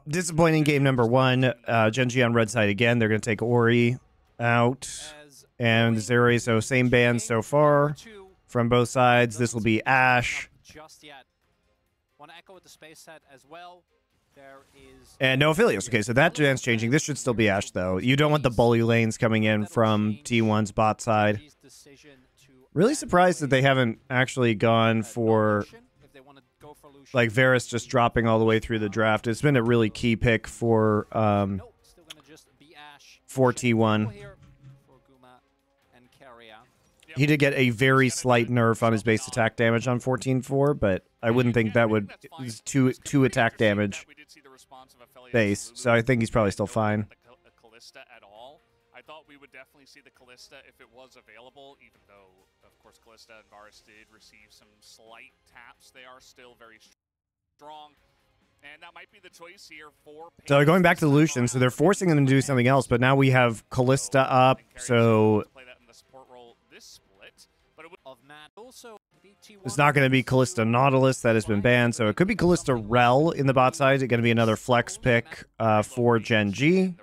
disappointing game number one. GenG on red side again. They're going to take Ori out. And Zeri, so same band so far from both sides. This will be Ashe. And no Aphelios. Okay, so that gen's changing. This should still be Ashe, though. You don't want the bully lanes coming in from T1's bot side. Really surprised that they haven't actually gone for, like, Varus just dropping all the way through the draft. It's been a really key pick for T1. He did get a very slight nerf on his base attack damage on 14-4, but I wouldn't think that would... It's two attack damage base, so I think he's probably still fine. I thought we would definitely see the Callista if it was available, even though, of course, Callista and Varus did receive some slight taps. They are still very strong, and that might be the choice here for... So going back to Lucian, so they're forcing them to do something else, but now we have Callista up, so... It's not going to be Callista Nautilus that has been banned, so it could be Callista Rel in the bot side. It's going to be another flex pick for GenG.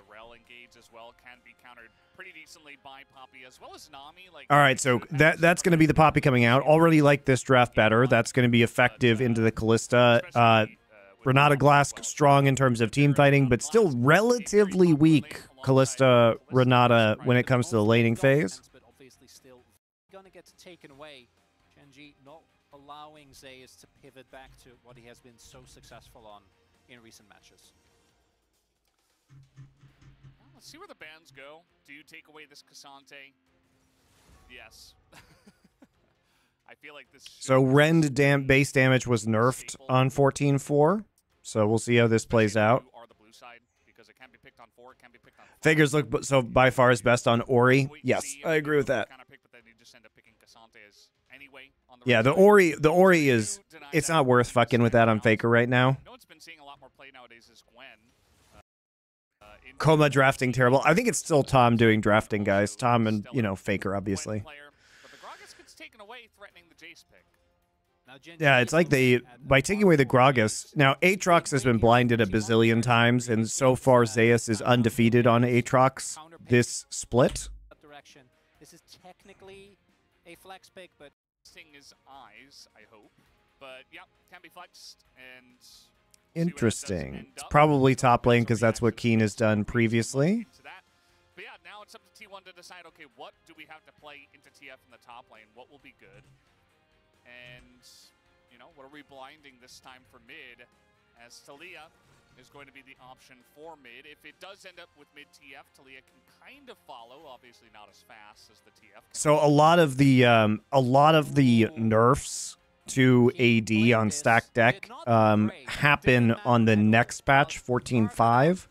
All right, so that's going to be the Poppy coming out. Already like this draft better. That's going to be effective into the Callista. Renata Glass strong in terms of team fighting, but still relatively weak Callista Renata when it comes to the laning phase. Gets taken away. GenG not allowing Zeus to pivot back to what he has been so successful on in recent matches. Well, let's see where the bans go. Do you take away this Cassante? Yes. I feel like this... So Rend base damage was nerfed on 14-4. So we'll see how this plays out. Figures look so by far is best on Ori. Yes, I agree with that. Yeah, the Ori is, it's not worth fucking with that on Faker right now. Coma drafting terrible. I think it's still Tom doing drafting, guys. Tom and, you know, Faker, obviously. Yeah, it's like they, by taking away the Gragas, now Aatrox has been blinded a bazillion times, and so far Zeus is undefeated on Aatrox this split. This is technically a flex pick, but his eyes, I hope. But yeah, can be flexed and interesting. It's probably top lane because that's what Keen has done previously. But yeah, now it's up to T1 to decide, okay, what do we have to play into TF in the top lane? What will be good? And, you know, what are we blinding this time for mid? As Talia is going to be the option for mid. If it does end up with mid TF, Talia can kind of follow, obviously not as fast as the TF. So a lot of the nerfs to AD on stack deck happen on the next patch, 14.5.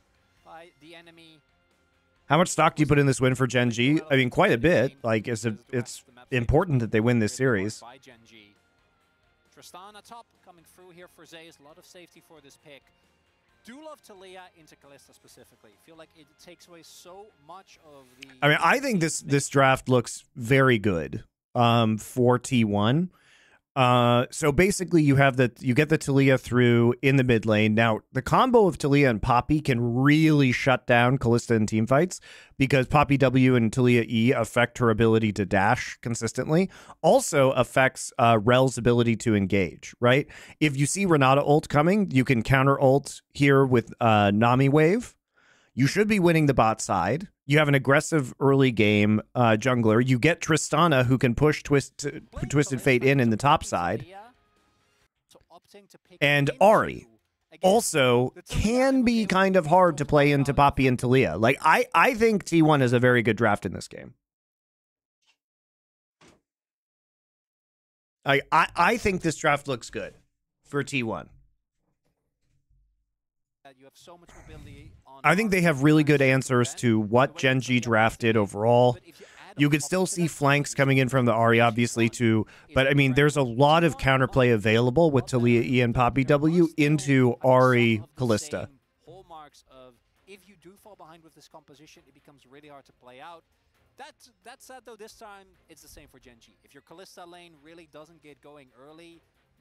How much stock do you put in this win for GenG? I mean, quite a bit. Like, it's important that they win this series. Tristana top coming through here for Zeus. A lot of safety for this pick. Do love Talia into Callista specifically. Feel like it takes away so much of the... I mean, I think this draft looks very good for T1. So basically you get the Talia through in the mid lane. Now, the combo of Talia and Poppy can really shut down Callista in team fights because Poppy W and Talia E affect her ability to dash consistently. Also affects Rel's ability to engage, right? If you see Renata ult coming, you can counter ult here with Nami wave. You should be winning the bot side. You have an aggressive early game jungler. You get Tristana, who can push Twisted Fate in the top side. And Ahri also can be kind of hard to play into Poppy and Talia. Like, I think T1 is a very good draft in this game. I think this draft looks good for T1. You have so much mobility on I think they have really good answers to what GenG drafted overall. You could still see flanks coming in from the Ahri, obviously, too. But, I mean, there's a lot of counterplay available with Talia E and Poppy W into Ahri Callista. Hallmarks of if you do fall behind with this composition, it becomes really hard to play out. That said, though, this time it's the same for GenG. If your Callista lane really doesn't get going early,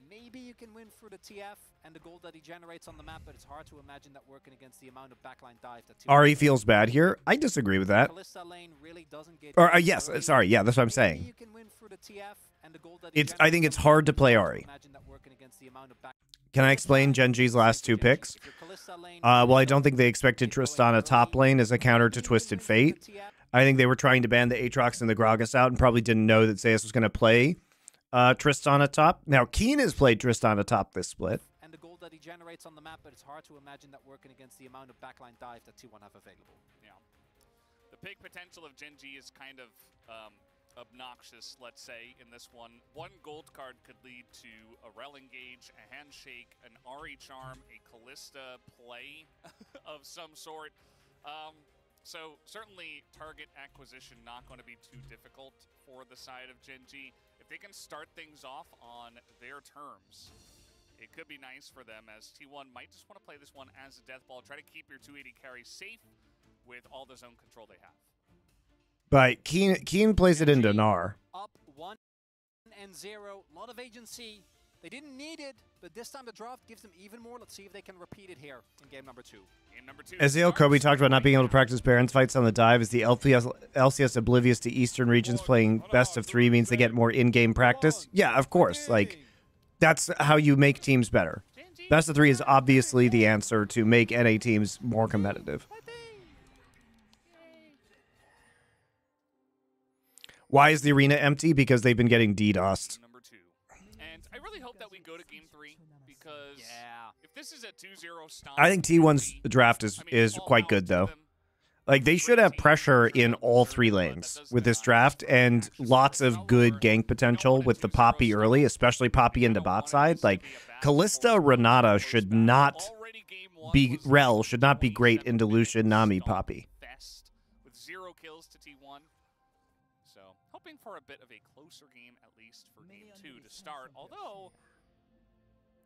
maybe you can win through the TF and the gold that he generates on the map, but it's hard to imagine that working against the amount of backline dive that Ari feels bad here. I disagree with that. Kalista lane really doesn't get Or yes, sorry, yeah, that's what I'm saying. Maybe you can win through the TF and the gold that he I think it's hard to play Ari. Can I explain GenG's last two picks? Well, I don't think they expected Tristana top lane as a counter to Twisted Fate. I think they were trying to ban the Aatrox and the Gragas out and probably didn't know that Zeus was going to play Tristana top. Now, Keen has played Tristana top this split. And the gold that he generates on the map, but it's hard to imagine that working against the amount of backline dive that T1 have available. Yeah. The pick potential of GenG is kind of obnoxious, let's say, in this one. One gold card could lead to a Rel engage, a handshake, an Ari charm, a Kalista play of some sort. So certainly target acquisition not going to be too difficult for the side of GenG. If they can start things off on their terms, it could be nice for them, as T1 might just want to play this one as a death ball. Try to keep your 280 carry safe with all the zone control they have. But Keen plays it into Gnar. Up 1-0. A lot of agency. They didn't need it, but this time the draft gives them even more. Let's see if they can repeat it here in game number 2. Game number 2. As Kobe talked about not being able to practice Barons fights on the dive, is the LCS oblivious to Eastern regions playing best of 3 means they get more in-game practice? Yeah, of course. Like, that's how you make teams better. Best of 3 is obviously the answer to make NA teams more competitive. Why is the arena empty? Because they've been getting DDoSed. Number 2. And I really hope that we go to game 3, because if this is a 2-0 stop, I think T1's draft is quite good, though. Like, they should have pressure in all 3 lanes with this draft and lots of good gank potential with the Poppy early, especially Poppy into bot side. Like, Kalista Renata should not be Rel should not be great into Lucian Nami Poppy. With 0 kills to T1. So, hoping for a bit of a closer game, at least for game 2 to start. Although,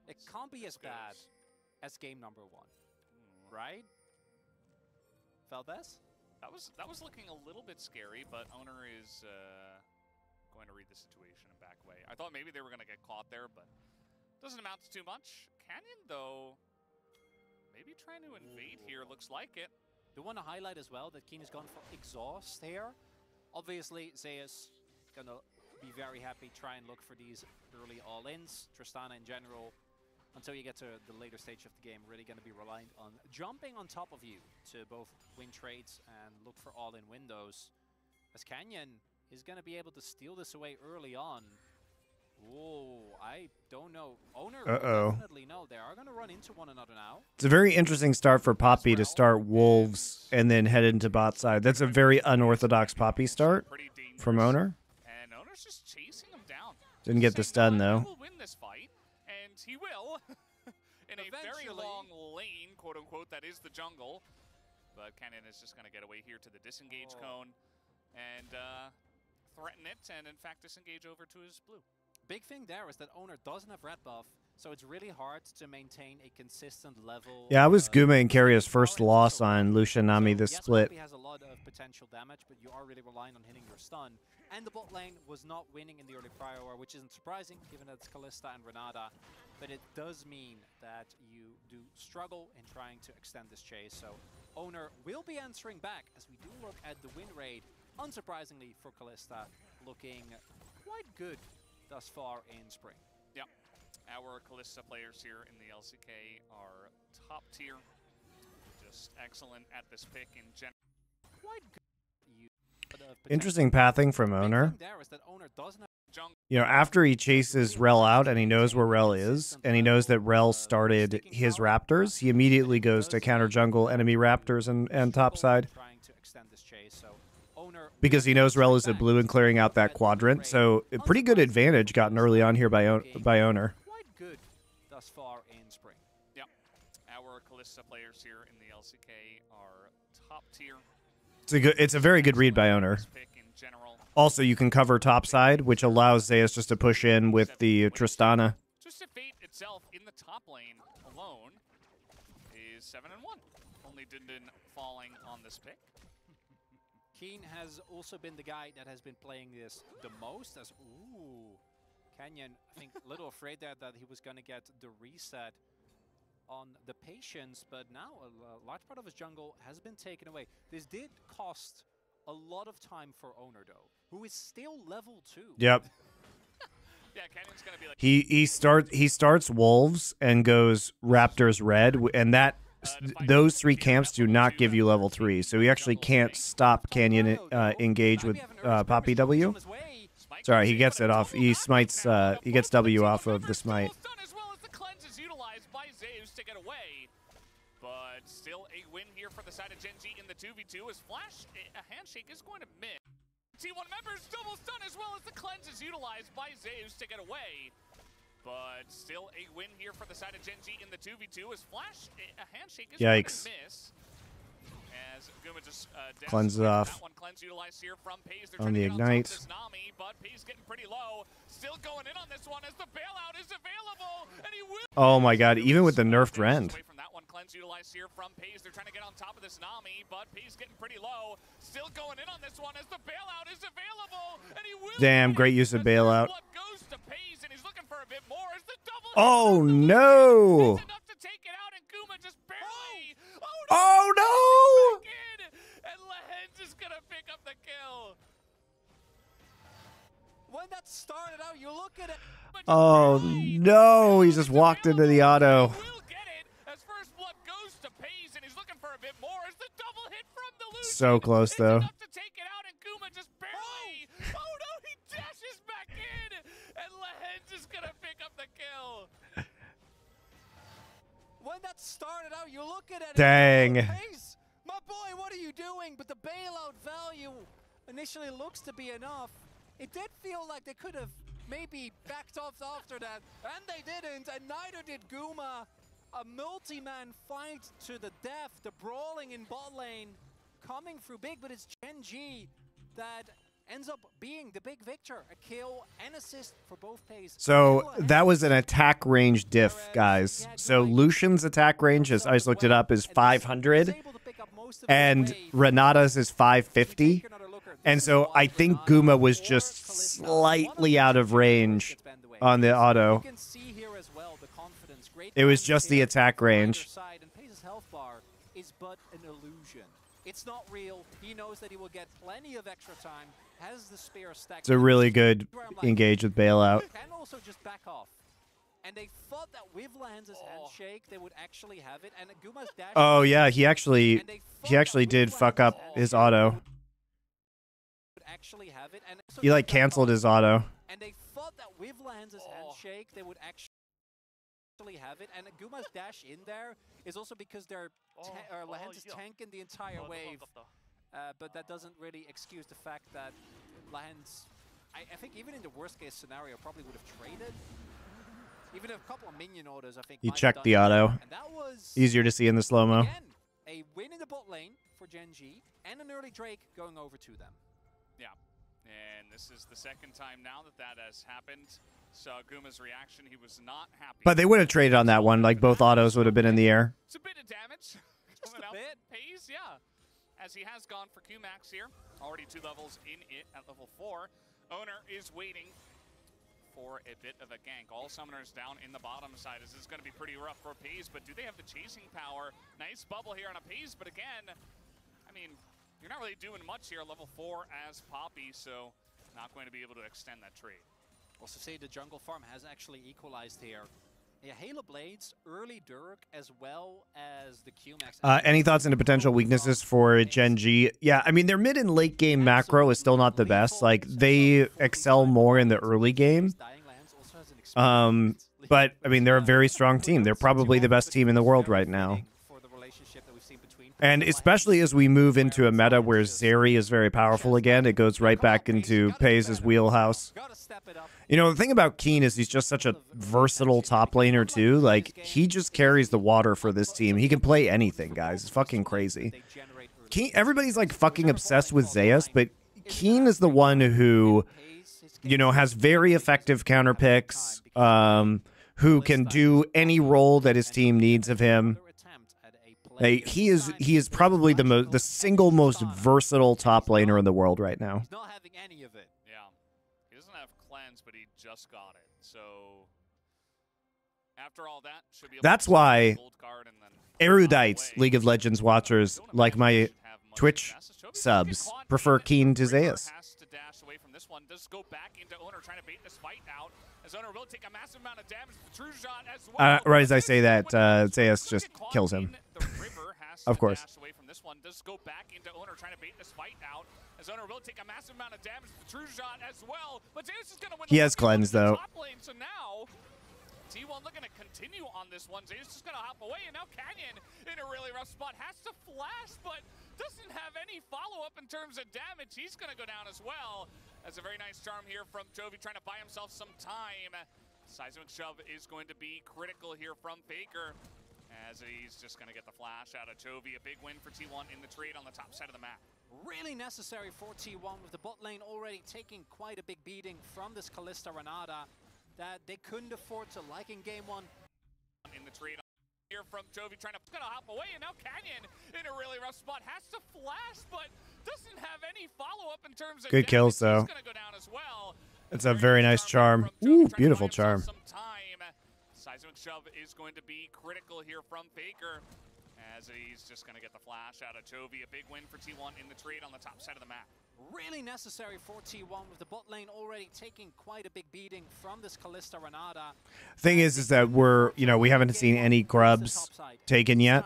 it can't be as bad as game number 1, right? Valdez? That was looking a little bit scary, but Owner is going to read the situation and back away. I thought maybe they were going to get caught there, but doesn't amount to too much. Canyon, though, maybe trying to invade here. Looks like it. Do want to highlight as well that Keen has gone for exhaust here. Obviously, Zeus gonna be very happy, try and look for these early all-ins. Tristana in general, until you get to the later stage of the game, really gonna be reliant on jumping on top of you to both win trades and look for all-in windows. As Canyon is gonna be able to steal this away early on. Whoa, I don't know. Owner will definitely know. They are going to run into one another now. It's a very interesting start for Poppy to start Wolves and then head into bot side. That's a very unorthodox Poppy start from Owner. And Owner's just chasing him down. Didn't get the stun, though. He will win this fight, and he will. In a very long lane, quote-unquote, that is the jungle. But Canyon is just going to get away here to the disengage cone and threaten it, and in fact disengage over to his blue. Big thing there is that Owner doesn't have red buff, so it's really hard to maintain a consistent level. Yeah, I was Guma and Carrier's first loss on Lucian Nami this split. He has a lot of potential damage, but you are really relying on hitting your stun. And the bot lane was not winning in the early prior war, which isn't surprising given that it's Kalista and Renata. But it does mean that you do struggle in trying to extend this chase. So Owner will be answering back as we do look at the win rate, unsurprisingly for Kalista, looking quite good thus far in spring. Yep. Our Kalista players here in the LCK are top tier. Just excellent at this pick in general. Quite good. Interesting pathing from Owner. You know, after he chases Rel out and he knows where Rel is, and he knows that Rel started his Raptors, he immediately goes to counter jungle enemy Raptors and top side. Because he knows Rel is at blue and clearing out that quadrant, so a pretty good advantage gotten early on here by Owner. Quite good thus far in spring. Yep. Our Kalista players here in the LCK are top tier. It's a very good read by Owner. Also, you can cover top side, which allows Zeus just to push in with the Tristana. Twisted Fate itself in the top lane alone is 7-1. Only Dindin falling on this pick. Keen has also been the guy that has been playing this the most, as Canyon, I think, a little afraid there that he was going to get the reset on the patience, but now a large part of his jungle has been taken away. This did cost a lot of time for Owner, though, who is still level 2. Yep. Yeah, Canyon's gonna be like He starts Wolves and goes Raptors Red, and those 3 camps do not give you level 3, so he actually can't stop Canyon engage with Poppy W. Sorry, he gets it off. He smites. He gets W off of the smite. As well as the cleanse is utilized by Zeus to get away, but still a win here for the side of GenG in the 2v2 as Flash a handshake is going to miss. T1 members double stun as well as the cleanse is utilized by Zeus to get away. But still a win here for the side of GenG in the 2v2 as Flash a handshake is going to miss. As Guma just cleanses off that one cleanse utilized here from Pays. on the ignite. Nami, but Pays getting pretty low. Still going in on this one as the bailout is available, and he will. Oh my god, even with the nerfed Rend. Away from that one cleanse utilized here from Pays. They're trying to get on top of this Nami, but Pays getting pretty low. Still going in on this one as the bailout is available, and he will. Damn, great use of bailout. Goes to Pays, and he's looking for a bit more as the double. Oh no! It's enough to take it out, and Guma just barely. Oh no! And Lehen's is gonna pick up the kill. When that started out, you look at it. Oh no! He just walked into the auto. Will get it as first blood goes to Pays, and he's looking for a bit more as the double hit from the Lucian. So close though. Enough to take it out, and Guma just barely. Oh no! He dashes back in, and Lehen's is gonna pick up the kill. When that started out, you look at it. Dang. Pays, my boy, what are you doing? But the bailout value initially looks to be enough. It did feel like they could have maybe backed off after that, and they didn't, and neither did Guma. A multi-man fight to the death, the brawling in bot lane coming through big, but it's GenG that ends up being the big victor. A kill and assist for both Pays. So that was an attack range diff, guys. So Lucian's attack range, as I just looked it up, is 500, and Renata's is 550. And so I think Guma was just slightly out of range on the auto. It was just the attack range. And Pays' health bar is but an illusion. It's not real. He knows that he will get plenty of extra time. Has the spear stacked. It's a really good engage with bailout. Can also just back off. And they thought that with Lehen's handshake, they would actually have it. And Guma's dash. Oh yeah, he actually did fuck up his auto. Actually have it. And He like canceled his auto. And they thought that with Lehen's handshake, they would actually have it. And Guma's dash in there is also because they're Lehen's is tanking the entire wave. But that doesn't really excuse the fact that Lehen's, I think even in the worst case scenario, probably would have traded. Even a couple of minion orders, I think. He checked the auto. And that was easier to see in the slow-mo. Again, a win in the bot lane for GenG and an early Drake going over to them. Yeah, and this is the second time now that has happened. So Guma's reaction, he was not happy. But they would have traded on that one. Like both autos would have been in the air. It's a bit of damage. Just a bit. Pays, yeah. As he has gone for Qmax here. Already 2 levels in it at level 4. Owner is waiting for a bit of a gank. All summoners down in the bottom side. This is going to be pretty rough for Pays, but do they have the chasing power? Nice bubble here on a Pays, but again, I mean, you're not really doing much here, level 4 as Poppy, so not going to be able to extend that trade. Also say the jungle farm has actually equalized here. Yeah, Halo Blades, early Dirk, as well as the Qmax. Any thoughts into potential weaknesses for GenG? Yeah, I mean, their mid and late game macro is still not the best. Like, they excel more in the early game. But, I mean, they're a very strong team. They're probably the best team in the world right now. And especially as we move into a meta where Zeri is very powerful again, it goes right back into Pays' wheelhouse. You know, the thing about Keen is he's just such a versatile top laner too. Like, he just carries the water for this team. He can play anything, guys. It's fucking crazy. Keen, everybody's like fucking obsessed with Zeus, but Keen is the one who, you know, has very effective counter picks, who can do any role that his team needs of him. He is probably the single most versatile top laner in the world right now. Yeah. He doesn't have cleanse, but he just got it. So after all that, should be able That's to why gold card and then erudite League of Legends watchers like my Twitch subs prefer Keen to Zeus. Has to dash away from this one. Does go back into Owner, trying to bait this fight out. As Owner will take a massive amount of damage. The true shot as well. Right as I say that, Zeus just kills him. Of course. Away from this one. Does go back into Owner, trying to bait this fight out. As Owner will take a massive amount of damage. The true shot as well. But Zeus is going to win. He has cleanse though. Lane, so now T1 looking to continue on this one. Zeus just going to hop away, and now Canyon in a really rough spot. Has to flash, but doesn't have any follow-up in terms of damage. He's going to go down as well. That's a very nice charm here from Chovy, trying to buy himself some time. Seismic shove is going to be critical here from Faker, as he's just going to get the flash out of Chovy. A big win for T1 in the trade on the top side of the map. Really necessary for T1, with the bot lane already taking quite a big beating from this Kalista Renata that they couldn't afford to, like in game one. In the trade here from Chovy, trying to hop away, and now Canyon in a really rough spot. Has to flash, but doesn't have any follow-up in terms of good kills though. He's going to go down as well. It's a very nice charm. Ooh, beautiful charm. Seismic shove is going to be critical here from Faker, as he's just going to get the flash out of Chovy. A big win for T1 in the trade on the top side of the map. Really necessary for T1, with the bot lane already taking quite a big beating from this Kalista Renata. Thing is that we haven't seen any grubs taken yet.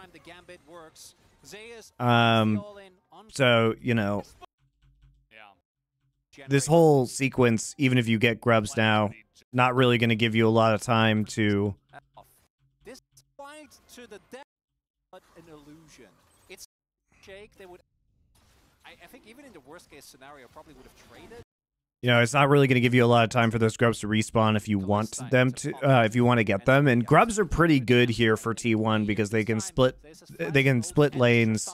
So, this whole sequence, even if you get grubs now, not really going to give you a lot of time to... This fight to the death, but an illusion. It's Jake, they would... I think even in the worst case scenario, probably would have traded. It's not really going to give you a lot of time for those grubs to respawn if you want them to, if you want to get them. And grubs are pretty good here for T1 because they can split lanes.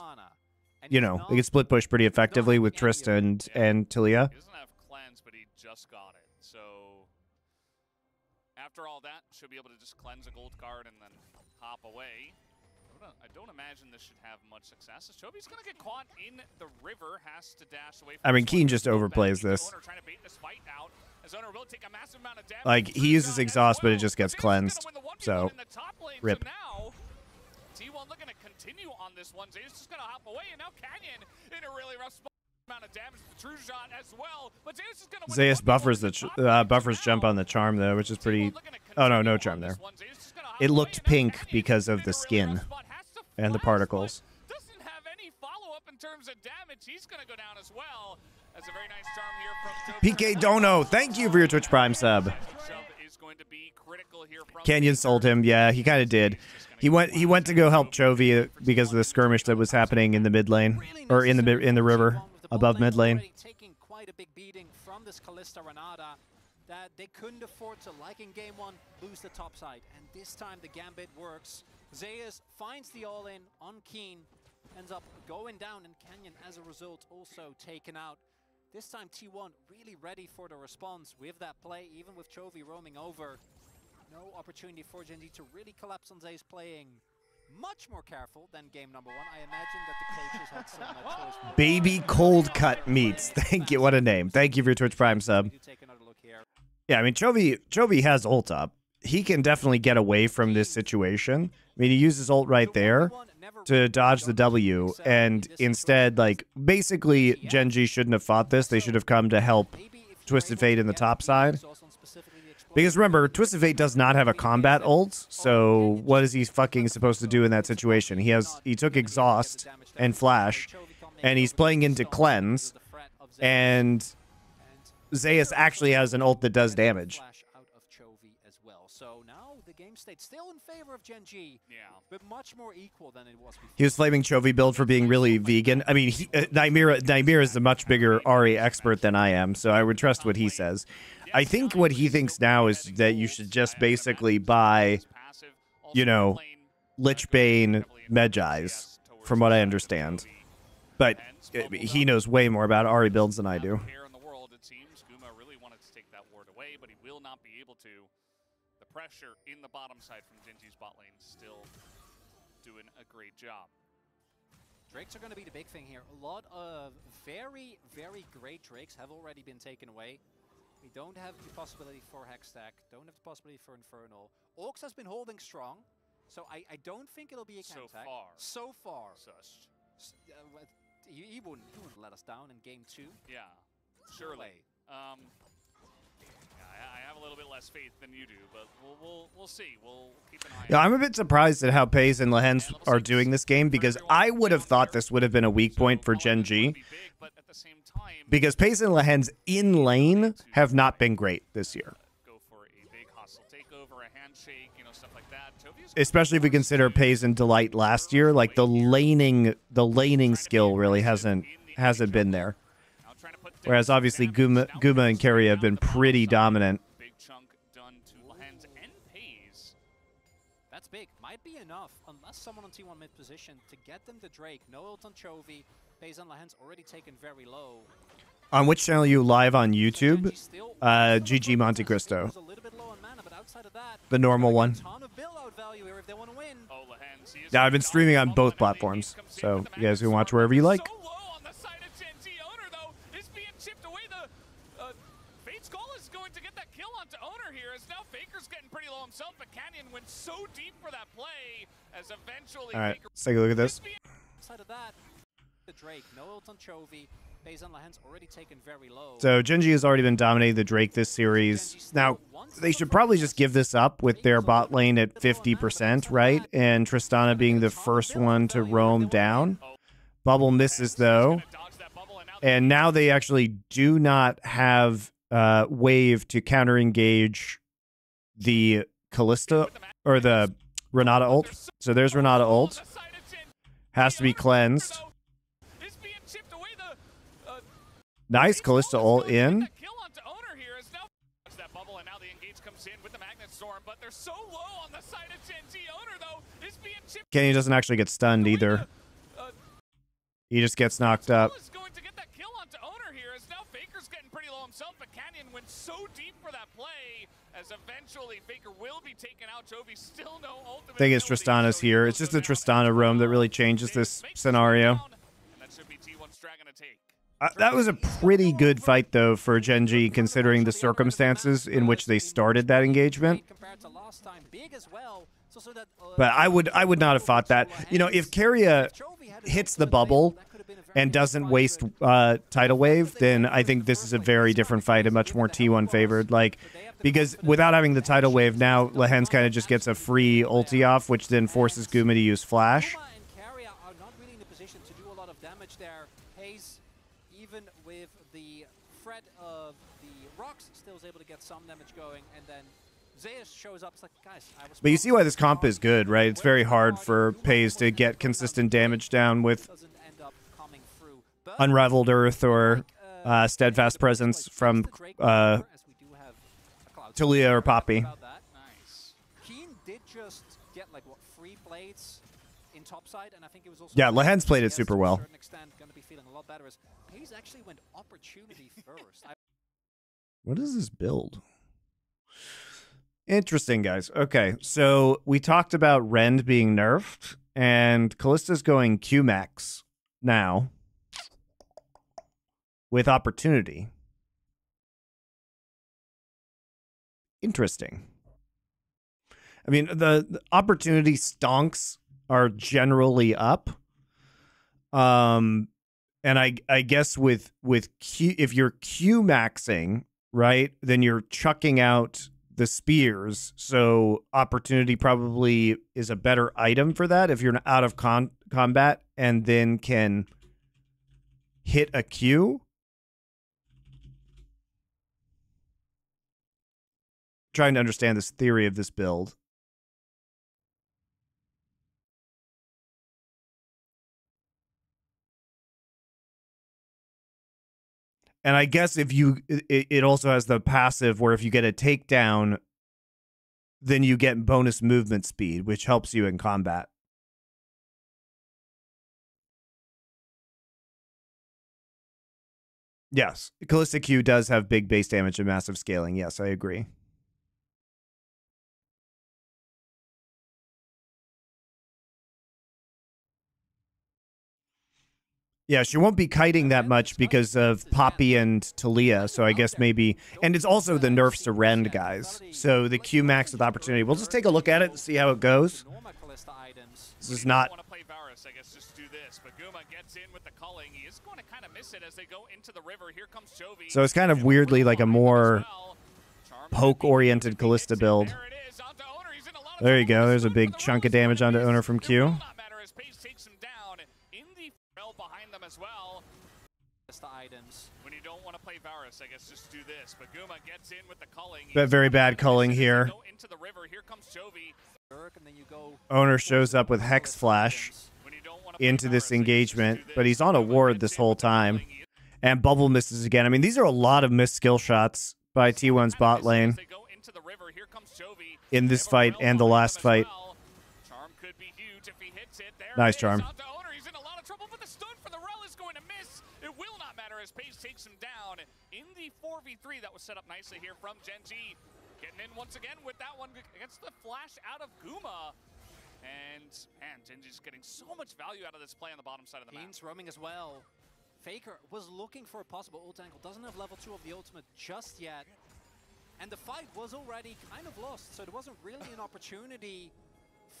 They can split push pretty effectively with Tristan and Talia. He doesn't have cleanse, but he just got it. So after all that, should be able to just cleanse a gold card and then hop away. I don't imagine this should have much success. Chovy's going to get caught in the river, has to dash away from I mean, Keen just overplays this. Like, he uses exhaust, but it just gets cleansed. So, rip. T1 looking to continue on this one. Zeus just going to hop away, and now Canyon in a really rough spot. Amount of damage, the true shot as well. But Zeus is going to Zeus buffers jump on the charm though, which is pretty... Oh no charm there. It looked pink because of the skin and the particles. Doesn't have any follow-up in terms of damage. He's going to go down as well. That's a very nice charm here from PK Dono, thank you for your Twitch Prime sub. Canyon sold him. Yeah, he kind of did. He went to go help Chovy because of the skirmish that was happening in the mid lane, or in the river above mid lane. Taking quite a big beating from this Kalista Renata that they couldn't afford to, like in game one, lose the top side. And this time the gambit works. Zeus finds the all-in on Keen, ends up going down, and Canyon as a result also taken out. This time T1 really ready for the response with that play, even with Chovy roaming over. No opportunity for GenG to really collapse on Zeus, playing much more careful than game number one. I imagine that the coaches had some choice. Baby Cold Cut Meats. Thank you. What a name. Thank you for your Twitch Prime sub. Yeah, I mean, Chovy has ult up. He can definitely get away from this situation. I mean, he uses ult right there to dodge the W, and instead, like, basically, GenG shouldn't have fought this. They should have come to help Twisted Fate in the top side. Because remember, Twisted Fate does not have a combat ult, so what is he fucking supposed to do in that situation? He took exhaust and flash, and he's playing into cleanse, and Zeus actually has an ult that does damage. So now the game state still in favor of GenG, but much more equal than it was before. He was flaming Chovy build for being really vegan. I mean, Nymir is a much bigger Ahri expert than I am, so I would trust what he says. I think what he thinks now is that you should just basically buy, Lichbane Medjais, from what I understand. But he knows way more about Ahri builds than I do. Pressure in the bottom side from GenG's bot lane, still doing a great job. Drakes are going to be the big thing here. A lot of very, very great Drakes have already been taken away. We don't have the possibility for Hextech, don't have the possibility for Infernal. Orcs has been holding strong, so I don't think it'll be a So Chemtech. far. So far. Sus. He wouldn't let us down in game 2. Yeah, surely. I have a little bit less faith than you do, but we'll see. We'll keep an eye. Yeah, I'm a bit surprised at how Pays and Lehens are doing this game, because I would have thought this would have been a weak point for GenG, because Pays and Lehens in lane have not been great this year. Go for a big hostile takeover, a handshake, you know, stuff like that. Especially if we consider Pays and Delight last year, like the laning skill really hasn't been there. Whereas obviously Guma and Carry have been pretty dominant. Big chunk done to Lehens and Pays. That's big. Might be enough, unless someone on T1 mid position, to get them the Drake. No ult on Chovy. Pays and Lehens already taken very low. On which channel are you live on YouTube? GG MonteCristo. The normal one. Yeah, I've been streaming on both platforms, so you guys can watch wherever you like. All right, let's take a look at this. So GenG has already been dominating the Drake this series. Now, they should probably just give this up with their bot lane at 50%, right? And Tristana being the first one to roam down. Bubble misses, though. And now they actually do not have wave to counter-engage the Kalista, or the Renata ult. So there's Renata ult. Has to be cleansed. Nice Kalista ult in. Kenny doesn't actually get stunned either. He just gets knocked up. I think it's Tristana's here. It's just the Tristana roam that really changes this scenario. That was a pretty good fight, though, for GenG, considering the circumstances in which they started that engagement. But I would not have fought that. You know, if Keria hits the bubble and doesn't waste Tidal Wave, then I think this is a very different fight, and much more T1 favored. Like, because without having the Tidal Wave, now Lehens kind of just gets a free ulti off, which then forces Guma to use Flash. Even with the threat of the rocks, still is able to get some damage going, and then Zeus shows up. It's like, guys, but you see why this comp is good, right? It's very hard for Pays to get consistent damage down with Unraveled Earth or Steadfast Presence from Talia or Poppy. Keen did just get like what 3 blades in topside, and I think it was also Lehens played it super well. Going to be feeling a lot better as Hayes actually went opportunity first. What is this build? Interesting, guys. Okay, so we talked about Rend being nerfed, and Kallista's going Q-Max now with opportunity. Interesting. I mean, the opportunity stonks are generally up. And I guess with Q, if you're Q-maxing, right, then you're chucking out the spears. So opportunity probably is a better item for that if you're out of combat and then can hit a Q. Trying to understand this theory of this build. And I guess if you, it also has the passive where if you get a takedown, then you get bonus movement speed, which helps you in combat. Yes, Callista Q does have big base damage and massive scaling. Yes, I agree. Yeah, she won't be kiting that much because of Poppy and Talia, so I guess maybe... And it's also the nerfs to Rend, guys. So the Q max with opportunity. We'll just take a look at it and see how it goes. This is not... I guess just do this, but Guma gets in with the culling. He is going to kind of miss it as they go into the river. Here comes Chovy. So it's kind of weirdly like a more poke-oriented Callista build. There you go. There's a big chunk of damage onto Owner from Q. When you don't want to play Varus, I guess just do this. But Guma gets in with the culling. But very bad culling here. Into the river. Here comes Chovy. Owner shows up with Hex Flash into this engagement, but he's on a ward this whole time. And Bubble misses again. I mean, these are a lot of missed skill shots by T1's bot lane in this fight and the last fight. Nice Charm. As Pace takes him down in the 4v3 that was set up nicely here from GenG. Getting in once again with that one against the flash out of Guma. And man, GenG's getting so much value out of this play on the bottom side of the map. Team's roaming as well. Faker was looking for a possible ult angle. Doesn't have level 2 of the ultimate just yet. And the fight was already kind of lost. So there wasn't really an opportunity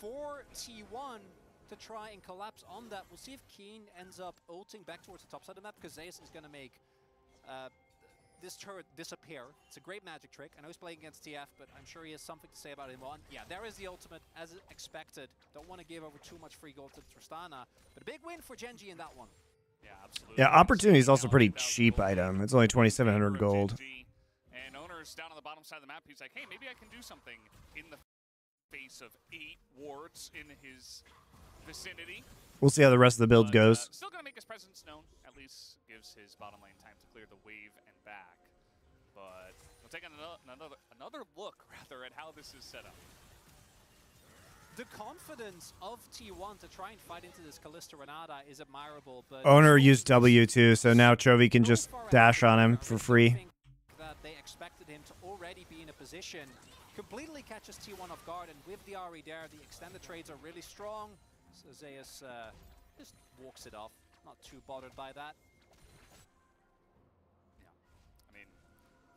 for T1 to try and collapse on that. We'll see if Keen ends up ulting back towards the top side of the map, because Zeus is going to make this turret disappear. It's a great magic trick. I know he's playing against TF, but I'm sure he has something to say about him on. Yeah, there is the ultimate, as expected. Don't want to give over too much free gold to Tristana, but a big win for GenG in that one. Yeah, absolutely. Yeah, Opportunity is also a pretty cheap item. It's only 2,700 gold. And Owner's down on the bottom side of the map. He's like, hey, maybe I can do something in the face of 8 wards in his vicinity. We'll see how the rest of the build goes. Still going to make his presence known. At least gives his bottom lane time to clear the wave and back. But we'll take another look, rather, at how this is set up. The confidence of T1 to try and fight into this Callista Renata is admirable, but Owner used W too, so now Chovy can just dash on him for free. That they expected him to already be in a position. Completely catches T1 off guard, and with the RE there, the extended trades are really strong. So Zeus just walks it off, not too bothered by that. Yeah, I mean,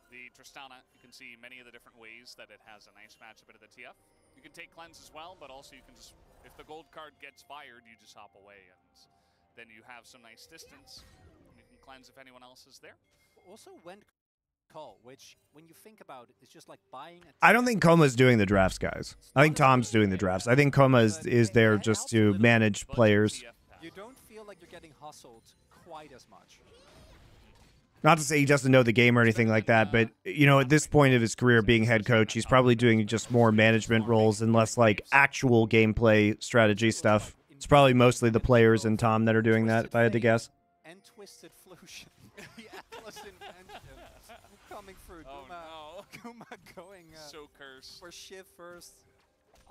the Tristana, you can see many of the different ways that it has a nice matchup into the TF. You can take cleanse as well, but also you can just, if the gold card gets fired, you just hop away, and then you have some nice distance. You can cleanse if anyone else is there. Also, when call, which, when you think about it, is just like buying a... I don't think Koma's doing the drafts, guys. I think Tom's doing the drafts. I think Koma is there just to manage players. You don't feel like you're getting hustled quite as much. Not to say he doesn't know the game or anything like that, but, you know, at this point of his career being head coach, he's probably doing just more management roles and less, like, actual gameplay strategy stuff. It's probably mostly the players and Tom that are doing that, if I had to guess. And Twisted Flution. The Atlas Invention coming through. Oh, no. Guma going so cursed. for Shiv first,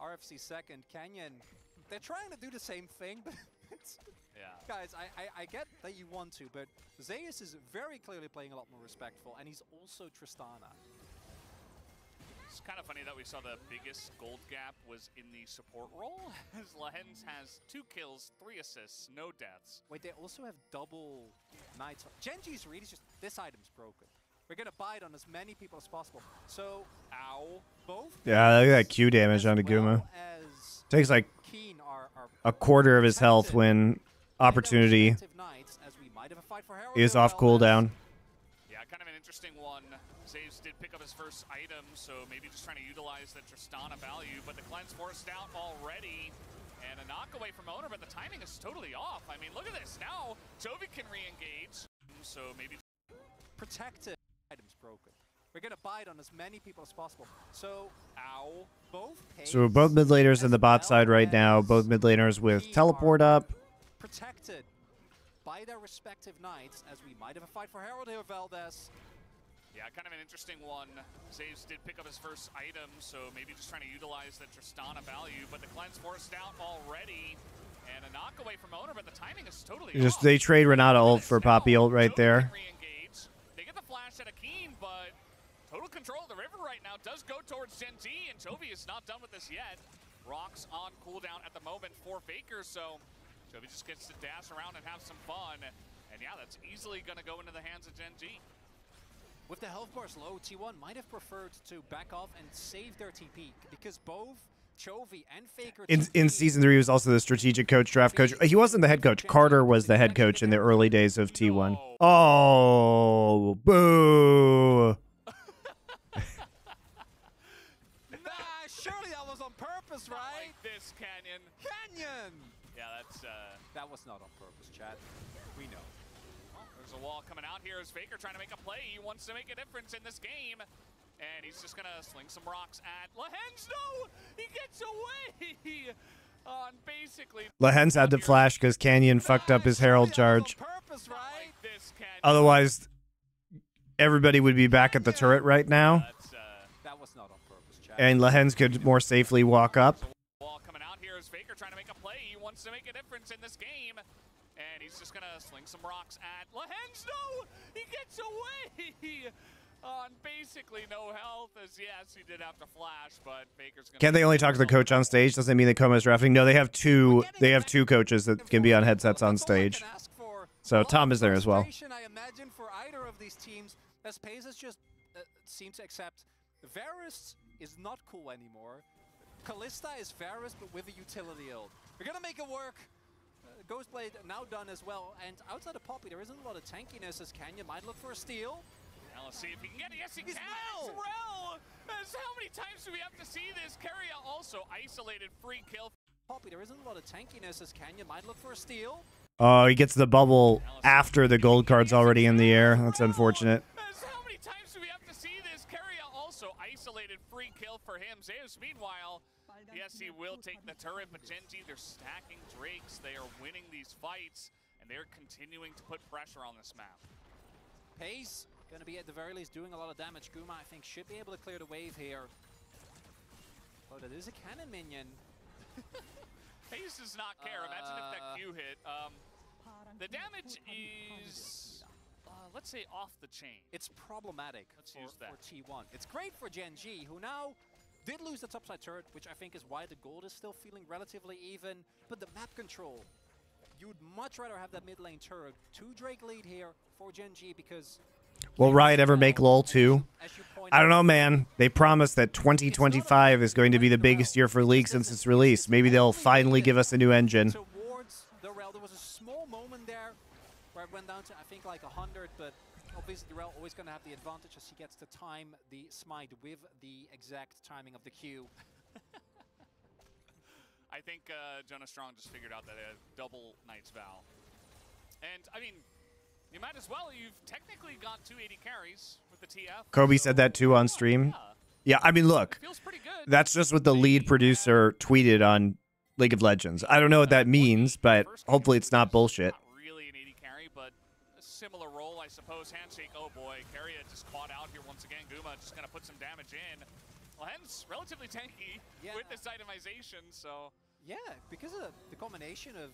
RFC second. Canyon, they're trying to do the same thing, but it's... Yeah. Guys, I get that you want to, but Zeus is very clearly playing a lot more respectful, and he's also Tristana. It's kind of funny that we saw the biggest gold gap was in the support role, as Lehens has 2 kills, 3 assists, no deaths. Wait, they also have double Knights. GenG's really just, this item's broken. We're gonna buy it on as many people as possible. So, ow, both. Yeah, look at that Q damage onto Guma. Takes like a quarter of his health when Opportunity is off cooldown. Yeah, kind of an interesting one. Zeus did pick up his first item, so maybe just trying to utilize the Tristana value, but the cleanse forced out already. And a knock away from Owner, but the timing is totally off. I mean, look at this. Now, Chovy can re-engage, so maybe... Protected. Items broken. We're gonna buy it on as many people as possible. So, ow, So both mid laners in the bot side right now, both mid laners with teleport up. Protected by their respective knights, as we might have a fight for Herald here, Valdez. Yeah, kind of an interesting one. Zeus did pick up his first item, so maybe just trying to utilize the Tristana value, but the cleanse forced out already. And a knock away from Owner, but the timing is totally off. They trade Renata ult for Poppy ult right there. They get the flash at a Keen, but total control of the river right now does go towards GenG, and Chovy is not done with this yet. Rocks on cooldown at the moment for Faker, so Jovi just gets to dash around and have some fun. And yeah, that's easily going to go into the hands of GenG. With the health bars low, T1 might have preferred to back off and save their TP because both Chovy and Faker in season 3 he was also the strategic coach, draft coach. He wasn't the head coach. Carter was the head coach in the early days of T1. Oh, boo. Surely that was on purpose, right? Like this, Canyon. Canyon! Yeah, that's... That was not on purpose, chat. We know. Well, there's a wall coming out here as Faker trying to make a play. He wants to make a difference in this game. And he's just going to sling some rocks at Legens. No! He gets away! On basically... Legens had to flash because Canyon fucked up his Herald charge. Purpose, right? Like this, Canyon. Otherwise, everybody would be back at the turret right now. That was not on purpose, chat. And Legens could more safely walk up. Wall coming out here as Faker trying to make a play. He wants to make a difference in this game. And he's just going to sling some rocks at Legens. No! He gets away! On basically no health, as yes, he did have to flash, but Faker's gonna... Can't they only talk to the coach on stage? Doesn't mean they come as drafting. No, they have two coaches that can be on headsets on stage. So Tom is there as well. I imagine for either of these teams, as Pacers just seem to accept Varus is not cool anymore. Kalista is Varus, but with a utility ult. We're gonna make it work. Ghostblade now done as well, and outside of Poppy, there isn't a lot of tankiness as Canyon might look for a steal. Now let's see if he can get it. Yes, he can. Rel! As how many times do we have to see this? Keria also isolated, free kill. Poppy, there isn't a lot of tankiness as Canyon might look for a steal. Oh, he gets the bubble after the gold card's already in the air. That's unfortunate. As how many times do we have to see this? Keria also isolated, free kill for him. Zeus, meanwhile, yes, he will take the turret, but GenG, they're stacking Drakes. They are winning these fights, and they're continuing to put pressure on this map. Pace going to be at the very least doing a lot of damage. Guma, I think, should be able to clear the wave here. Oh, that is a cannon minion. Pace does not care. Imagine if that Q hit. The damage is, let's say, off the chain. It's problematic for T1. It's great for GenG, who now did lose the topside turret, which I think is why the gold is still feeling relatively even. But the map control, you would much rather have that mid lane turret. 2 Drake lead here for GenG because... Will Riot ever make LoL 2? I don't know, man. They promised that 2025 is going to be the biggest year for League since its release. Maybe they'll finally give us a new engine. Towards the Rel, there was a small moment there where it went down to, I think, like 100, but obviously the Rel always going to have the advantage as he gets to time the smite with the exact timing of the Q. I think Jonah Strong just figured out that a double Knight's Vow. And, I mean... You might as well. You've technically got 280 carries with the TF. Kobe said that too on stream. Yeah, I mean, look, feels pretty good. That's just what the lead producer tweeted on League of Legends. I don't know what that means, but hopefully it's not bullshit. Not really an 80 carry, but a similar role, I suppose. Handshake, oh boy. Keria just caught out here once again. Guma just going to put some damage in. Well, Hen's relatively tanky with this itemization, so... Yeah, because of the combination of,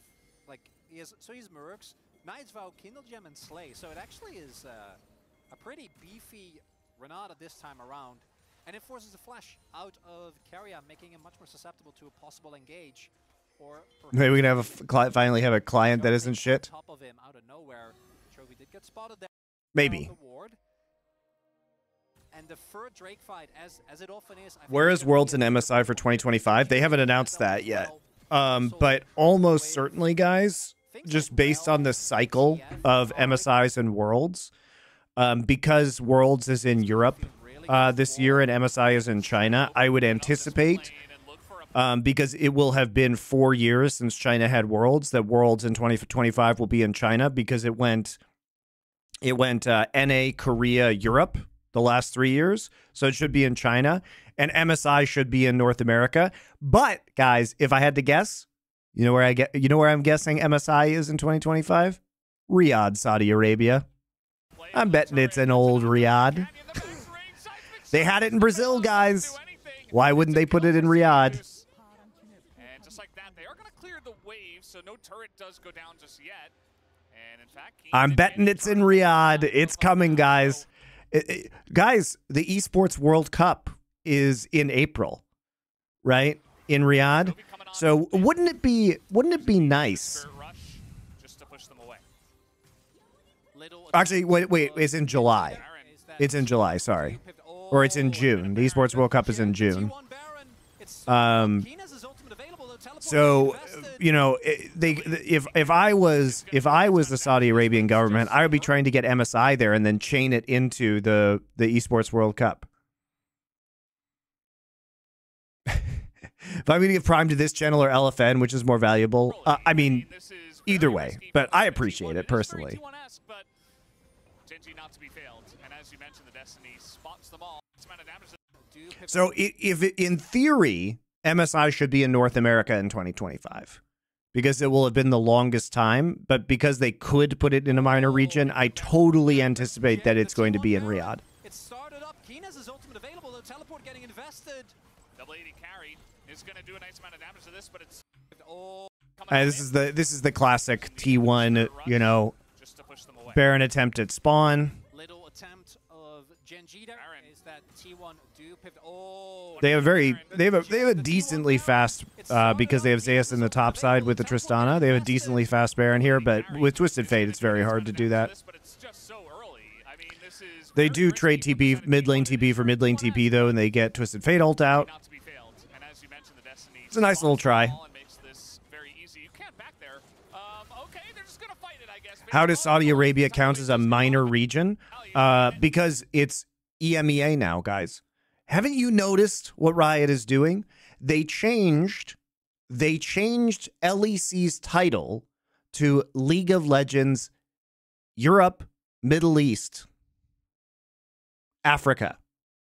like, he's Mercs, Knight's Vow, Kindle Gem, and Slay. So it actually is a pretty beefy Renata this time around. And it forces a flash out of Keria, making him much more susceptible to a possible engage. Or maybe we can have finally have a client that isn't shit. Top of him out of nowhere. Chovy did get spotted there. Maybe. And the third Drake fight, as it often is. Where is Worlds and MSI for 2025? They haven't announced that yet. But almost certainly, guys, just based on the cycle of MSIs and Worlds, because Worlds is in Europe this year and MSI is in China, I would anticipate, because it will have been 4 years since China had Worlds, that Worlds in 2025 will be in China because it went NA, Korea, Europe the last 3 years. So it should be in China, and MSI should be in North America. But guys, if I had to guess, you know where I'm guessing MSI is in 2025? Riyadh, Saudi Arabia. I'm betting it's an old Riyadh. They had it in Brazil, guys. Why wouldn't they put it in Riyadh? And just like that, they are going to clear the wave, so no turret does go down just yet. And in fact, I'm betting it's in Riyadh. It's coming, guys. Guys, the Esports World Cup is in April, right? In Riyadh. So wouldn't it be nice push them away. Actually, wait, it's in July. It's in July, sorry. Or it's in June. The Esports World Cup is in June. So, you know, if I was the Saudi Arabian government, I would be trying to get MSI there and then chain it into the Esports World Cup. If I'm going to give Prime to this channel or LFN, which is more valuable, I mean, either way. But I appreciate it personally. GenG not to be failed, and as you mentioned, the Destiny spots them all. So if in theory, MSI should be in North America in 2025 because it will have been the longest time. But because they could put it in a minor region, I totally anticipate that it's going to be in Riyadh. It started up. Keen has his ultimate available. The teleport getting invested. Double 80 carry is going to do a nice amount of damage to this, but it's all this is the classic T1, you know, just to push them away. Baron attempt at spawn. Little attempt of GenG there is that T1 do pivot. Oh, They have a decently fast because they have Zeus in the top side with the Tristana. They have a decently fast Baron here, but with Twisted Fate, it's very hard to do that. They do trade TP, mid lane TP for mid lane TP though, and they get Twisted Fate ult out. It's a nice little try. How does Saudi Arabia count as a minor region? Because it's EMEA now, guys. Haven't you noticed what Riot is doing? They changed LEC's title to League of Legends Europe, Middle East, Africa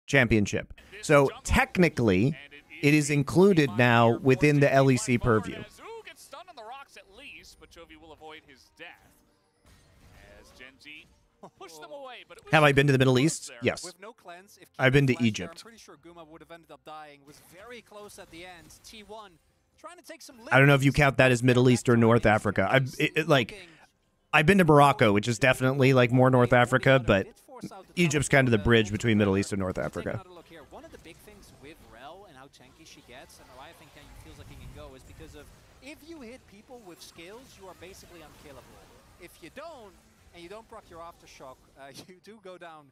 Championship. So technically, it is included now within the LEC purview. Gets stunned on the rocks at least, but Chovy will avoid his death. As GenG push them away, but have I been to the Middle East? Yes. With no cleanse, if I've been to there, Egypt. I'm pretty sure Guma would have ended up dying. Was very close at the end. T1 trying to take some. I don't know if you count that as Middle East or North Africa. I've been to Morocco, which is definitely like more North Africa, but Egypt's kind of the bridge between Middle East and North Africa. One of the big things with Rel and how tanky she gets, and why I think he feels like he can go, is because of if you hit people with skills, you are basically unkillable. If you don't, and you don't proc your aftershock, you do go down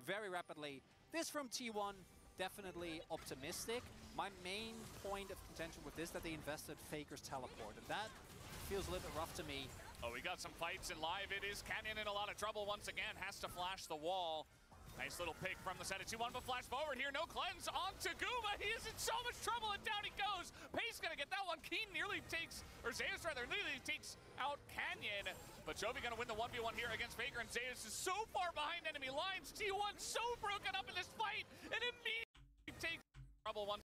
very rapidly. This from T1, definitely optimistic. My main point of contention with this, that they invested Faker's teleport, and that feels a little bit rough to me. Oh, we got some fights in live. It is Canyon in a lot of trouble once again. Has to flash the wall. Nice little pick from the set of 2-1, but flash forward here. No cleanse onto Guma. He is in so much trouble, and down he goes. Pace gonna get that one. Keen nearly takes, or Zeus rather, nearly takes out Canyon. But Chovy gonna win the 1v1 here against Faker, and Zeus is so far behind enemy lines. T1 so broken up in this fight, and immediately takes trouble once.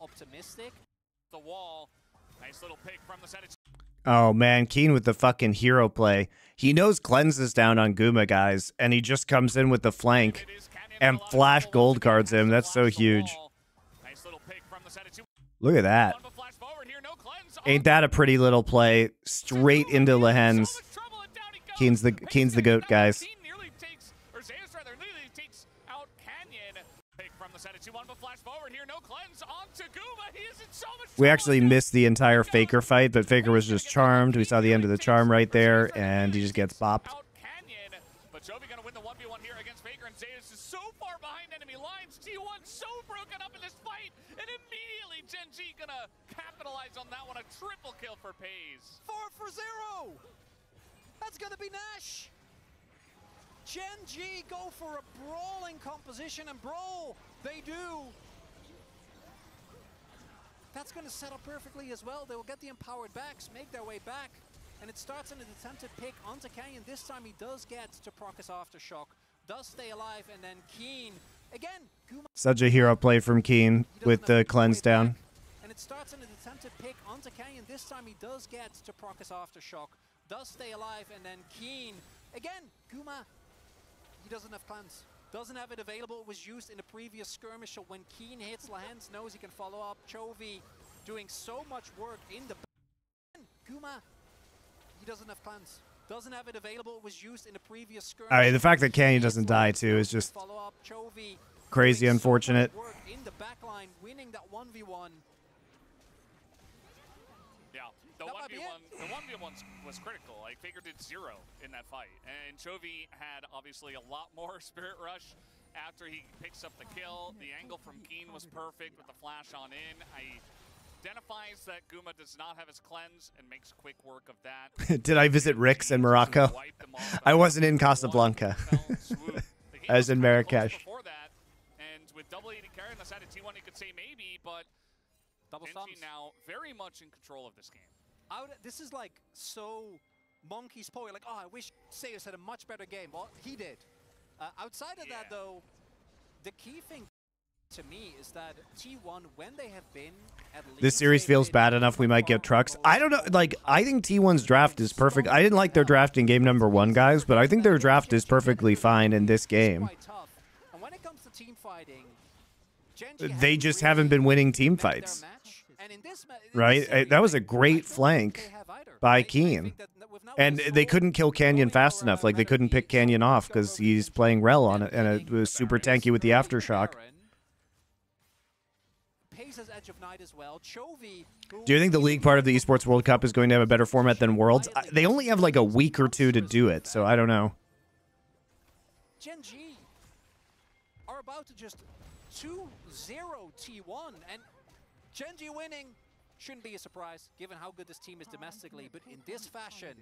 Optimistic. The wall. Nice little pick from the set of. Oh man, Keen with the fucking hero play. He knows cleanse is down on Guma, guys, and he just comes in with the flank and flash gold cards him. That's so huge. Look at that. Ain't that a pretty little play? Straight into Lehen's. Keen's the GOAT, guys. We actually missed the entire Faker fight, but Faker was just charmed. We saw the end of the charm right there, and he just gets bopped. But Chovy gonna win the 1v1 here against Faker, and Zeus is so far behind enemy lines. T1 so broken up in this fight, and immediately GenG gonna capitalize on that one. A triple kill for Pays. 4-for-0. That's gonna be Nash. GenG go for a brawling composition, and brawl they do. That's going to set up perfectly as well. They will get the empowered backs, make their way back, and it starts in an attempted pick onto Canyon. This time he does get to proc his aftershock, does stay alive, and then Keen again. Such a hero play from Keen with the cleanse down. And it starts in an attempted pick onto Canyon. This time he does get to proc his aftershock, does stay alive, and then Keen again. Guma, he doesn't have cleanse. Doesn't have it available. It was used in the previous skirmish, so when Keen hits, Lehen's knows he can follow up. Chovy doing so much work in the Guma, he doesn't have cleanse. Doesn't have it available. It was used in the previous skirmish. The fact that Canyon doesn't die too is just crazy unfortunate. Work in the backline, winning that 1v1. Yeah, the 1v1 was critical. Like, Faker did 0 in that fight. And Chovy had, obviously, a lot more Spirit Rush after he picks up the kill. The angle from Keen was perfect with the flash on in. Identifies that Guma does not have his cleanse and makes quick work of that. Did I visit Rick's in Morocco? I wasn't in Casablanca. I was in Marrakesh. Before that, and with double AD carry on the side of T1, you could say maybe, but GenG now very much in control of this game. This is like so monkey's paw. You're like, oh, I wish Zeus had a much better game. Well, he did. Outside of that, though, the key thing to me is that T1, when they have been at least... This series feels bad enough we might get trucks. I don't know. Like, I think T1's draft is perfect. I didn't like their draft in game number 1, guys, but I think their draft is perfectly fine in this game. And when it comes to team fighting, they just haven't been winning team fights. Right? That was a great flank by Keen. And they couldn't kill Canyon fast enough. Like, they couldn't pick Canyon off because he's playing Rel on it, and it was super tanky with the Aftershock. Do you think the league part of the Esports World Cup is going to have a better format than Worlds? They only have like a week or 2 to do it, so I don't know. GenG are about to just 2-0 T1, and GenG winning shouldn't be a surprise, given how good this team is domestically, but in this fashion,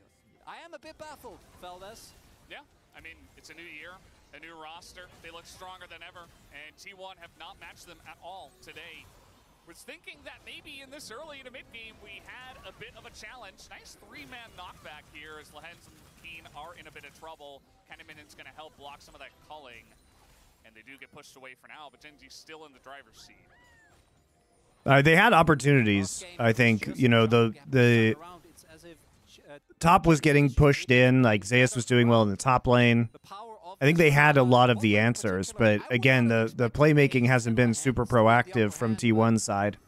I am a bit baffled, Feldes. Yeah, I mean, it's a new year, a new roster. They look stronger than ever, and T1 have not matched them at all today. Was thinking that maybe in this early to mid-game we had a bit of a challenge. Nice 3-man knockback here as Legens and Keen are in a bit of trouble. Kennemin's going to help block some of that culling, and they do get pushed away for now, but GenG's still in the driver's seat. They had opportunities, I think. You know, the top was getting pushed in, like Zeus was doing well in the top lane. I think they had a lot of the answers, but again, the playmaking hasn't been super proactive from T1's side.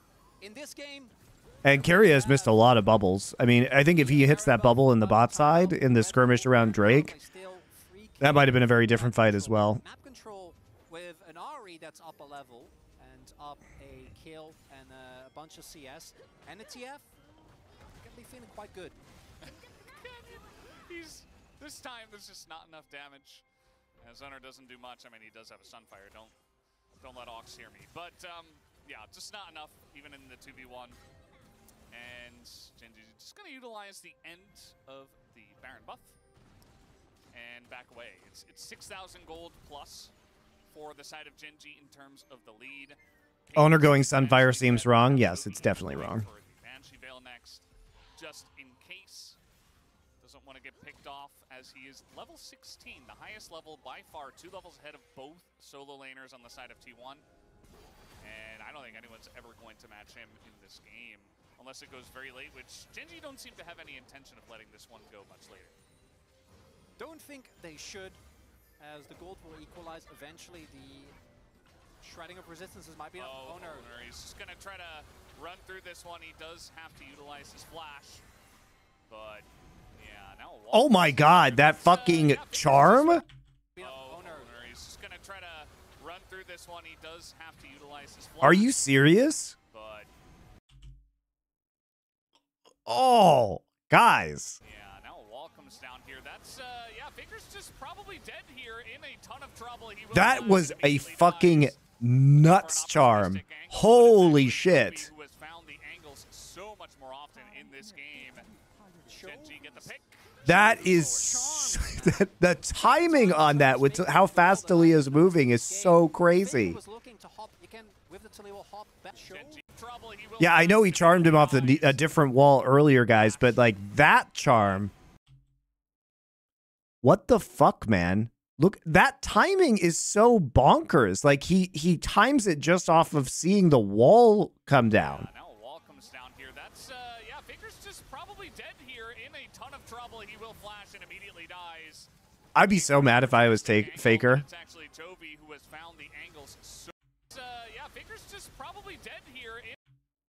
And Keria has missed a lot of bubbles. I mean, I think if he hits that bubble in the bot side in the skirmish around Drake, that might have been a very different fight as well. Map control with an Ari that's up a level and up a kill and a bunch of CS and a TF, gonna be feeling quite good. This time there's just not enough damage. Zoner doesn't do much. I mean, he does have a Sunfire. Don't let Ox hear me. But yeah, just not enough even in the 2v1. And GenG just gonna utilize the end of the Baron buff and back away. It's 6,000 gold plus for the side of GenG in terms of the lead. Owner going Sunfire seems wrong. Yes, it's definitely wrong. Banshee Veil next, just in case. Doesn't want to get picked off as he is level 16, the highest level by far, 2 levels ahead of both solo laners on the side of T1. And I don't think anyone's ever going to match him in this game unless it goes very late, which GenG don't seem to have any intention of letting this one go much later. Don't think they should, as the gold will equalize eventually. The shredding of resistances might be an owner. He's just going to try to run through this one. He does have to utilize his flash, but yeah, now oh my god, that fucking charm? He's just going to try to run through this one. He does have to utilize his flash. Are you serious? But oh, guys. Yeah, now a wall comes down here. That's yeah, Faker's just probably dead here in a ton of trouble. He will that was a fucking nuts charm. Holy shit. Who has found the angles so much more often in this game. GenG get the pick. That is the timing on that with how fast Talia's moving is so crazy. Yeah, I know he charmed him off a different wall earlier, guys, but like that charm. What the fuck, man? Look, that timing is so bonkers. Like he times it just off of seeing the wall come down. Now a wall comes down here. That's yeah, Faker's just probably dead here in a ton of trouble. He will flash and immediately dies. I'd be so mad if I was Faker. It's actually Chovy who has found the angles. So yeah, Faker's just probably dead here.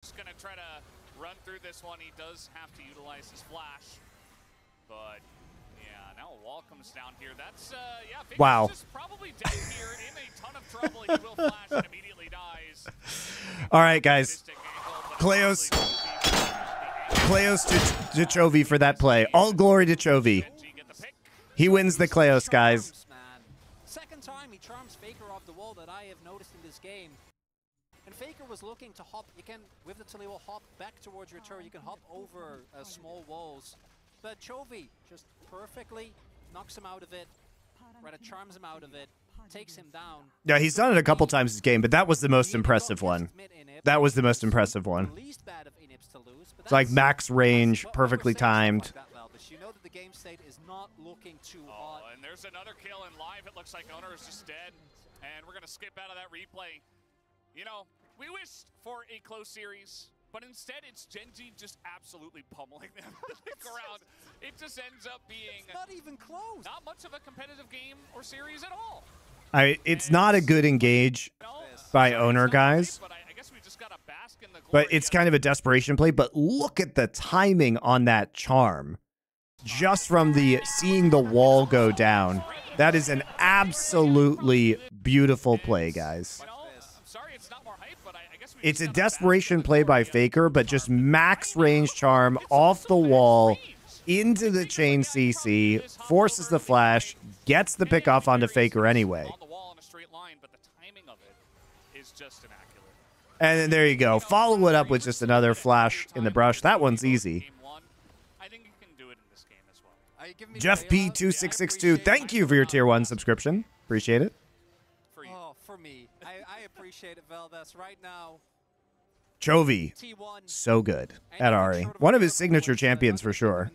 Just gonna try to run through this one. He does have to utilize his flash, but yeah, now a wall comes down here. That's yeah, Faker's wow. just probably dead here in a ton of trouble. He will flash and immediately dies. All right, guys. Cleos. Kleos to Chovy for that play. All glory to Chovy. He wins the Kleos, guys. Second time he charms Faker off the wall that I have noticed in this game. And Faker was looking to hop. You can, with the Taliyah, hop back towards your turret. You can hop over small walls. But Chovy just perfectly knocks him out of it. Rather charms him out of it. Takes him down. Yeah, he's done it a couple times this game, but that was the most impressive one. That was the most impressive one. It's like max range, perfectly timed. You know that the game state is not looking too hot. And there's another kill in live. It looks like Owner is just dead. And we're going to skip out of that replay. You know, we wished for a close series, but instead it's GenG just absolutely pummeling them to the ground. It just ends up being not even close. Not much of a competitive game or series at all. It's not a good engage by Owner, guys. But it's kind of a desperation play. But look at the timing on that charm. Just from the seeing the wall go down. That is an absolutely beautiful play, guys. It's a desperation play by Faker, but just max range charm off the wall into the chain CC, forces the flash, gets the pick off onto Faker anyway. And then there you go. Follow it up with just another flash in the brush. That one's easy. Jeff P2662, thank you for your tier 1 subscription. Appreciate it. Oh, for me. I appreciate it, Valdez. Right now, Chovy, so good at Ahri. One of his signature champions for sure.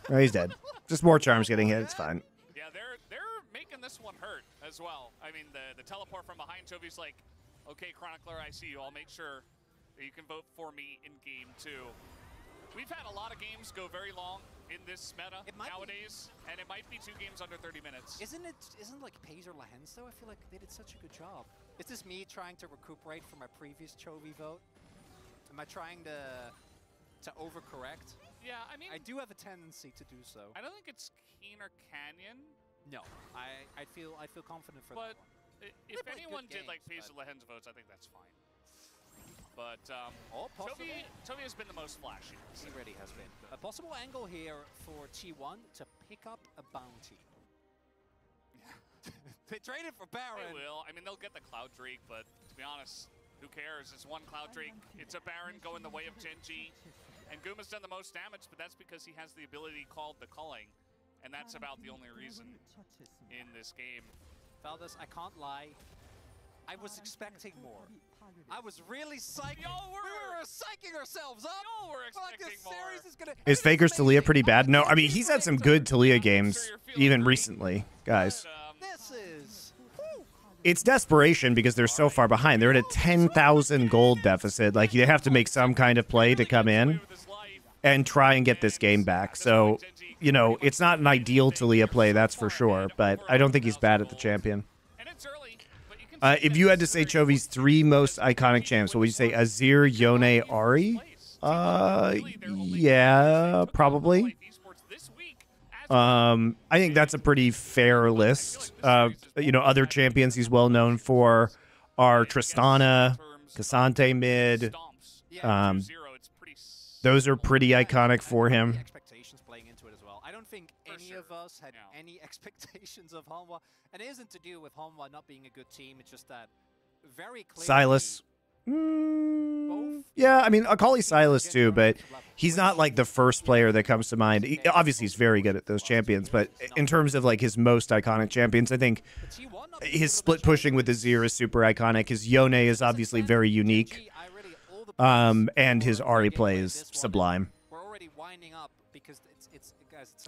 Oh, he's dead. Just more charms getting hit. It's fine. Yeah, they're making this one hurt as well. I mean, the teleport from behind Chovy's like, okay, Chronicler, I see you. I'll make sure that you can vote for me in game 2. We've had a lot of games go very long in this meta nowadays, and it might be 2 games under 30 minutes. Isn't like Pays or Lahens though? I feel like they did such a good job. Is this me trying to recuperate from my previous Chovy vote? Am I trying to overcorrect? Yeah, I mean, I do have a tendency to do so. I don't think it's Keen or Canyon. No, I feel confident for that. But if anyone did like Pays or Lahens votes, I think that's fine. But Chovy has been the most flashy. He really has been. A possible angle here for T1 to pick up a bounty. They traded for Baron. They will. I mean, they'll get the Cloud Drake, but to be honest, who cares? It's one Cloud Drake. It's a Baron going the way of GenG. And Guma's done the most damage, but that's because he has the ability called the Culling. And that's about the only reason in this game. Valdez, I can't lie. I was expecting more. I was really psyched. We were psyching ourselves up. We're expecting more. Is Faker's Taliyah pretty bad? No, I mean, he's had some good Taliyah games, even recently, guys. It's desperation because they're so far behind. They're at a 10,000 gold deficit. Like, they have to make some kind of play to come in and try and get this game back. So, you know, it's not an ideal Taliyah play, that's for sure. But I don't think he's bad at the champion. If you had to say Chovy's 3 most iconic champs, what would you say? Azir, Yone, Ahri? Yeah, probably. I think that's a pretty fair list. You know, other champions he's well known for are Tristana, Cassante mid. Those are pretty iconic for him. I don't think any of us had any expectations of Hanwha. And it isn't to do with Hanwha not being a good team. It's just that very clearly... Silas. Yeah, I mean, Akali Silas too, but he's not like the first player that comes to mind. Obviously, he's very good at those champions, but in terms of like his most iconic champions, I think his split pushing with Azir is super iconic. His Yone is obviously very unique. And his Ahri play is sublime.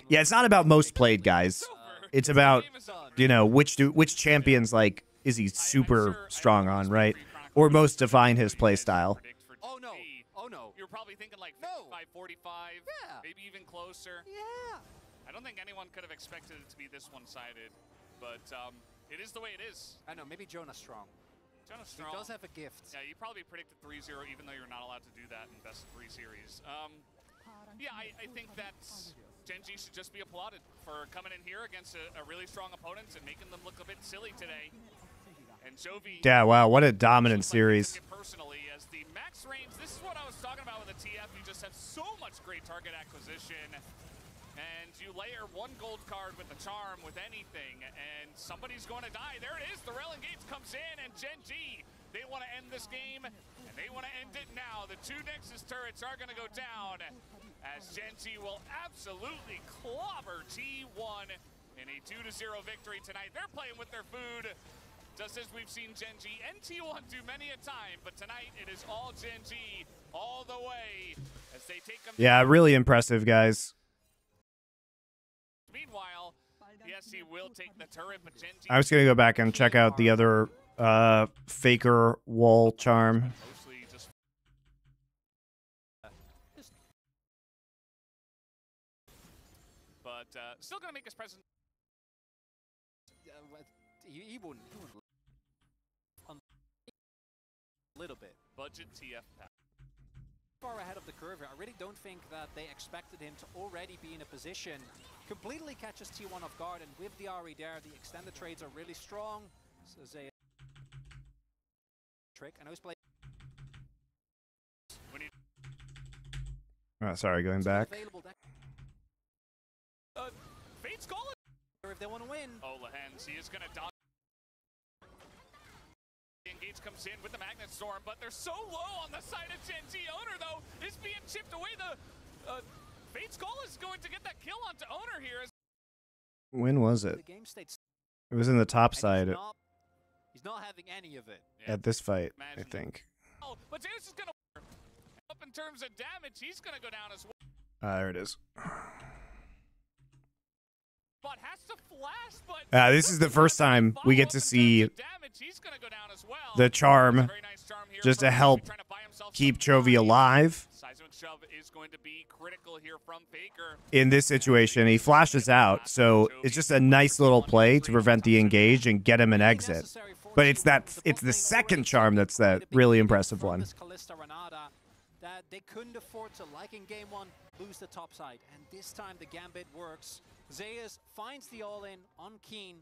Yeah, it's not about most played, guys. It's about, you know, which champions, like, is he super strong on, right? Or most define his play style. Oh, no. Oh, no. You're probably thinking like 55, 45, maybe even closer. Yeah. I don't think anyone could have expected it to be this one-sided, but it is the way it is. I know, maybe Jonah's strong. Jonah's strong. He does have a gift. Yeah, you probably predicted 3-0, even though you're not allowed to do that in best of 3 series. Yeah, I think that GenG should just be applauded for coming in here against a really strong opponent and making them look a bit silly today. And Jovi, Yeah, wow, what a dominant series. personally, as the max range, this is what I was talking about with the TF. You just have so much great target acquisition, and you layer one gold card with the charm with anything, and somebody's going to die. There it is. The Railing Gates comes in, and GenG, they want to end this game, and they want to end it now. The two Nexus turrets are going to go down, as GenG will absolutely clobber T1 in a 2-0 victory tonight. They're playing with their food, just as we've seen GenG and T1 do many a time, but tonight it is all GenG all the way as they take them. Yeah, really impressive, guys. Meanwhile, PST will take the turret, but GenG... I was going to go back and check out the other Faker wall charm. Mostly just... But still going to make his presence... He wouldn't a little bit. Budget TF pack. Far ahead of the curve here. I really don't think that they expected him to already be in a position. Completely catches T1 off guard, and with the RE there, the extended trades are really strong. So Zay trick. I know he's playing. Oh, sorry, going back. Fate's calling. If they want to win. Oh, Lehens, he is going to dodge. Gates comes in with the Magnet Storm, but they're so low on the side of GenG. Owner, though, is being chipped away. The Fate's Call is going to get that kill onto Owner here. When was it? It was in the top side. He's not having any of it. At this fight, I think. Oh, but Zeus is going to up in terms of damage. He's going to go down as well. There it is. But has to flash, but this is the first time we get to see the charm just to help keep Chovy alive. In this situation, he flashes out, so it's just a nice little play to prevent the engage and get him an exit. But it's the second charm that's that really impressive one. That they couldn't afford to, like in game one, lose the top side, and this time the gambit works. Zeus finds the all-in on Keen,